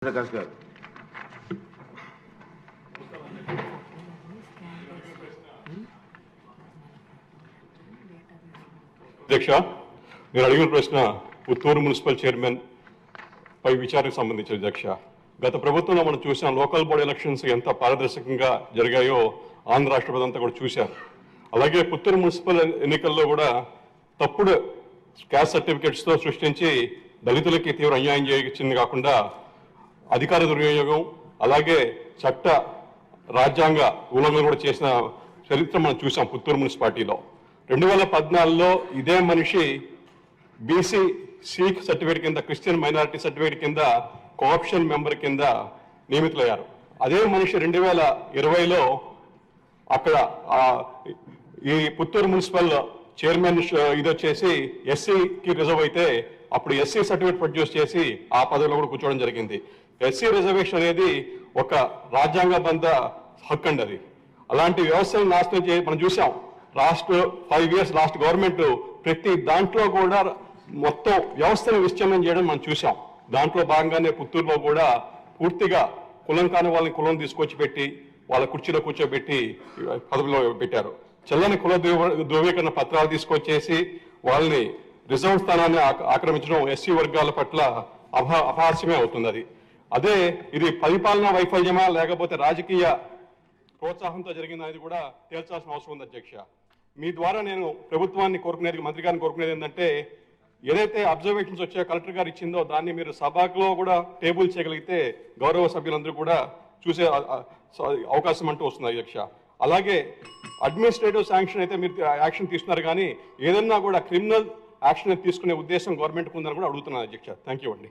ప్రకాష్ గారు. అధ్యక్ష, మీరు అడిగిన ప్రశ్న పుత్తూరు మున్సిపల్ చైర్మన్ పై విచారణకు సంబంధించిన అధ్యక్ష. గత ప్రభుత్వంలో మనం చూసాం లోకల్ బాడీ ఎలక్షన్స్ ఎంత పారదర్శకంగా జరిగాయో ఆంధ్ర రాష్ట్ర ప్రజలంతా కూడా చూశారు. అలాగే పుత్తూరు మున్సిపల్ ఎన్నికల్లో కూడా తప్పుడు క్యాస్ట్ సర్టిఫికేట్స్తో సృష్టించి దళితులకి తీవ్ర అన్యాయం చేయించింది కాకుండా అధికార దుర్వినియోగం అలాగే చట్ట రాజ్యాంగ ఉల్లంఘన కూడా చేసిన చరిత్ర మనం చూసాం పుత్తూరు మున్సిపాలిటీలో. 2014లో ఇదే మనిషి బీసీ సిక్ సర్టిఫికేట్ కింద క్రిస్టియన్ మైనారిటీ సర్టిఫికేట్ కింద కోఆప్షన్ మెంబర్ కింద నియమితులయ్యారు. అదే మనిషి 2020లో అక్కడ ఈ పుత్తూరు మున్సిపల్ చైర్మన్ ఇది వచ్చేసి ఎస్సీకి రిజర్వ్ అయితే అప్పుడు ఎస్సీ సర్టిఫికేట్ ప్రొడ్యూస్ చేసి ఆ పదవిలో కూడా కూర్చోవడం జరిగింది. ఎస్సీ రిజర్వేషన్ అనేది ఒక రాజ్యాంగబద్ధ హక్కు అండి. అది అలాంటి వ్యవస్థను నాశనం మనం చూసాం. 5 years లాస్ట్ గవర్నమెంట్ ప్రతి దాంట్లో కూడా మొత్తం వ్యవస్థను విచ్ఛిన్నం చేయడం మనం చూసాం. దాంట్లో భాగంగానే పుత్తూరులో కూడా పూర్తిగా కులం కాని వాళ్ళని కులం తీసుకొచ్చి పెట్టి వాళ్ళ కుర్చీలో కూర్చోబెట్టి పదవిలో పెట్టారు. చల్లని కుల ధృవీకరణ పత్రాలు తీసుకొచ్చేసి వాళ్ళని రిజర్వ్ స్థానాన్ని ఆక్రమించడం ఎస్సీ వర్గాల పట్ల అపహాస్యమే అవుతుంది. అదే ఇది పరిపాలనా వైఫల్యమా లేకపోతే రాజకీయ ప్రోత్సాహంతో జరిగిందనేది కూడా తేల్చాల్సిన అవసరం ఉంది అధ్యక్ష. మీ ద్వారా నేను ప్రభుత్వాన్ని కోరుకునేది, మంత్రి గారిని కోరుకునేది ఏంటంటే ఏదైతే అబ్జర్వేషన్స్ వచ్చాయో కలెక్టర్ గారు ఇచ్చిందో దాన్ని మీరు సభలో కూడా టేబుల్ చేయగలిగితే గౌరవ సభ్యులందరూ కూడా చూసే అవకాశం అంటూ వస్తుంది అధ్యక్ష. అలాగే అడ్మినిస్ట్రేటివ్ శాంక్షన్ అయితే మీరు యాక్షన్ తీసుకున్నారు, కానీ ఏదన్నా కూడా క్రిమినల్ యాక్షన్ తీసుకునే ఉద్దేశం గవర్నమెంట్కి ఉందని కూడా అడుగుతున్నాను అధ్యక్ష. థ్యాంక్ యూ అండి.